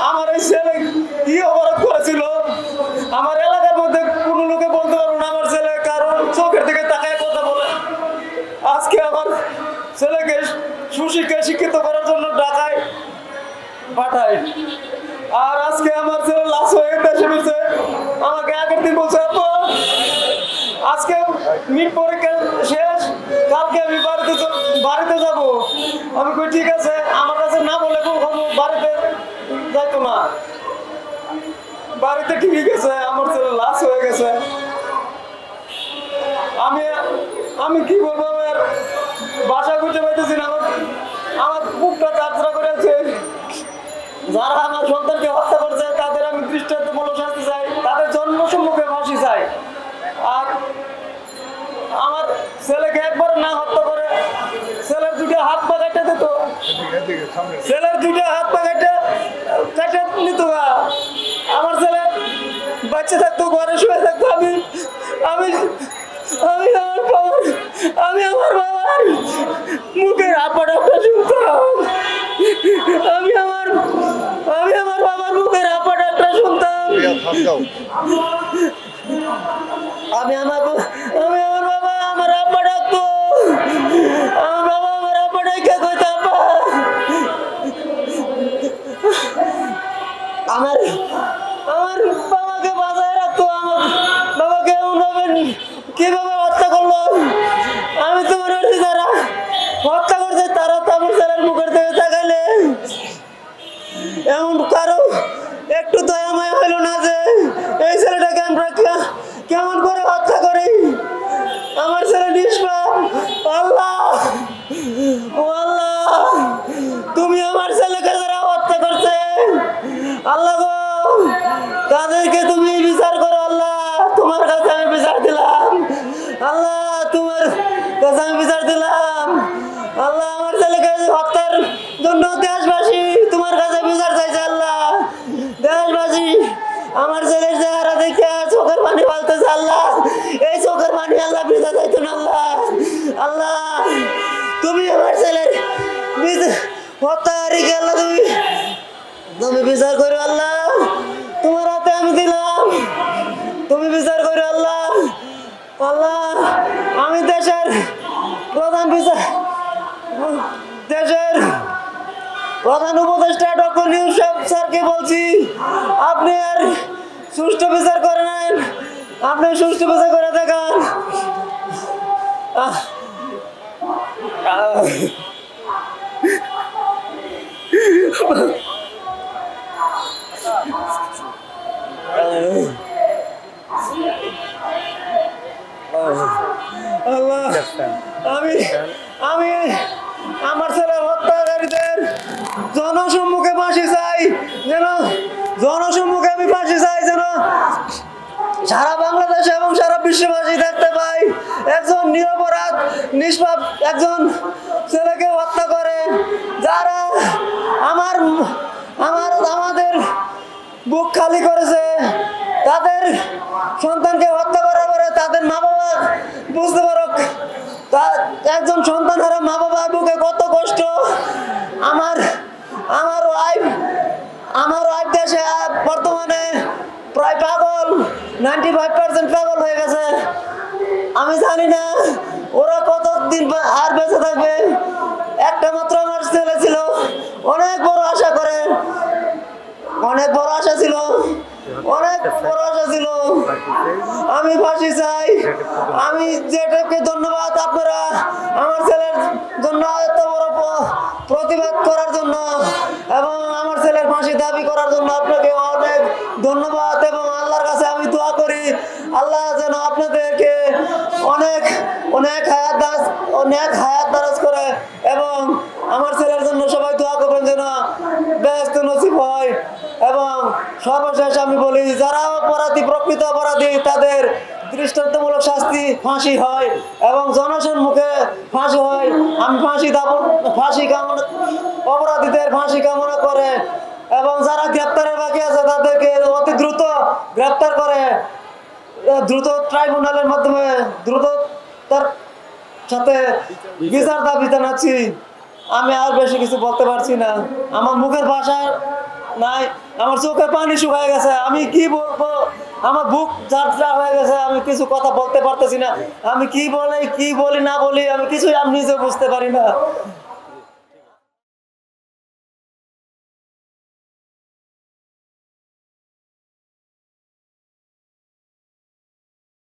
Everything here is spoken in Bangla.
আমার এই ছেলে কি অপরাধ করেছিল আমার এলাকার মধ্যে কোনো লোকে বলতে পারবো না আমার ছেলে কারণ চোখের দিকে তাকায় কথা বলে। আজকে আমার ছেলেকে সুশিক্ষায় শিক্ষিত করার জন্য ঢাকায় পাঠায়, আর আজকে আমার ছেলে লাশ হয়ে দেশে ফিরছে। আমাকে আগের দিন বলছে আপু আজকে মিড পরীক্ষা শেষ, কালকে আমি বাড়িতে যাব। আমি কই ঠিক আছে, আমার কাছে না বলে কখনো বাড়িতে যাইতো না। বাড়িতে ঠিক গেছে, আমার ছেলে লাশ হয়ে গেছে। আমি কি বলবো, আমার বাসা খুঁজে পাইতেছি না। আমার বুকটা চাচরা করে আছে। যারা আমার সন্তানকে হত্যা করছে তাদের আমি দৃষ্টান্তমূলক শাস্তি চাই, তাদের জন্ম সম্মুখে ফাঁসি চাই। আর আমার ছেলেকে একবার না হত্যা করে ছেলের দুটো হাত পা কেটে দিত, ছেলের দুটো হাত পা কেটে নিত। আমার ছেলে বাচ্চা থাকতো, ঘরে শুয়ে থাকতো। আমি আমার বাবার মুখের আপাটাপটা শুনতাম। আমি আমার বাবার মুখের আপাটাপটা শুনতাম। আমি আমার বাবা আমার আব্বা ডাকতো, আমার বাবা আমার আব্বা ডাকে কইতো আব্বা। আমার বাবাকে বাঁচায় রাখতো, আমার বাবাকে এমনভাবে কিভাবে হত্যা করলো আমি তো মনে করছি যারা হত্যা করছে তারা তো আমার ছেলের মুখের দিকে তাকাইলে এমন কারো একটু দয়া মায়া হইল না যে এই ছেলেটাকে আমরা কেমন করে হত্যা করি। আমার ছেলে নিষ্পাপ। আল্লাহ ও আল্লাহ, তুমি আমার ছেলেকে যারা হত্যা করছে আল্লাহ গো তাদেরকে তুমি বিচার করো। আল্লাহ তোমার কাছে আমি বিচার দিলাম, আল্লাহ তোমার কাছে আমি বিচার দিলাম। আল্লাহ আমার ছেলেকে হত্যার জন্য দেশবাসী তোমার কাছে বিচার চাইছে। আল্লাহ দেশবাসী আমার ছেলের চেহারা দেখে চোখের পানি ফালতেছে। আল্লাহ এই চোখের পানি আল্লাহ বিচার চাইতো না। আল্লাহ তুমি আমার ছেলের হত্যাকারীকে আল্লাহ তুমি বিচার করো। আল্লাহ তোমার হাতে আমি দিলাম, তুমি বিচার করো। আল্লাহ আল্লাহ আমি দেশের প্রধান উপদেষ্টা ডক্টর ইউসুফ স্যারকে বলছি আপনি আর সুষ্ঠু বিচার করে নেন, আপনি সুষ্ঠু বিচার করে দেখান। আল্লাহ আমি আমার ছেলের হত্যাকারীদের জনসম্মুখে ফাঁসি চাই, যেন জনসম্মুখে আমি ফাঁসি চাই, যেন সারা বাংলাদেশ এবং সারা বিশ্ববাসী দেখতে পাই একজন নিরপরাধ নিষ্পাপ একজন ছেলেকে হত্যা করে, যারা আমাদের বুক খালি করেছে, তাদের সন্তানকে হত্যা করার পরে তাদের মা বাবা বুঝতে পারো একজন সন্তান হারা মা বাবার বুকে কত কষ্ট। আমার ওয়াইফ দেশে বর্তমানে প্রায় পাগল, 95% পাগল হয়ে গেছে। আমি জানি না ওরা কতদিন আর বেঁচে থাকবে। একটা মাত্র আমার ছেলে ছিল, অনেক বড় আশা করে, অনেক বড় আশা ছিল। আমি ফাঁসি চাই। আমি যেটাকে ধন্যবাদ আপনারা আমার ছেলের জন্য এত বড় প্রতিবাদ করার জন্য এবং আমার ছেলের ফাঁসি দাবি করার জন্য আপনাকে অনেক ধন্যবাদ, এবং আল্লাহর কাছে আমি দোয়া করি আল্লাহ যেন আপনাদেরকে অনেক হায়াত দারাজ করে, এবং আমার ছেলের জন্য সবাই দোয়া করবেন যেন বেহেশত নসিব হয়। এবং সর্বশেষ আমি বলি যারা প্রকৃত অপরাধী তাদের দৃষ্টান্তমূলক শাস্তি ফাঁসি হয় এবং জনসম্মুখে ফাঁসি হয়। আমি অপরাধীদের ফাঁসি কামনা করে, এবং যারা গ্রেপ্তারের বাকি আছে তাদেরকে অতি দ্রুত গ্রেপ্তার করে দ্রুত ট্রাইব্যুনালের মাধ্যমে দ্রুততার সাথে বিচার দাবি জানাচ্ছি। আমি আর বেশি কিছু বলতে পারছি না, আমার মুখের ভাষা নাই, আমার চোখে পানি শুকায় গেছে, আমি কি বলবো, আমার বুক ঝাঁঝরা হয়ে গেছে, আমি কিছু কথা বলতে পারতেছি না, আমি কি বলি না বলি আমি কিছুই আমি নিজে বুঝতে পারি না।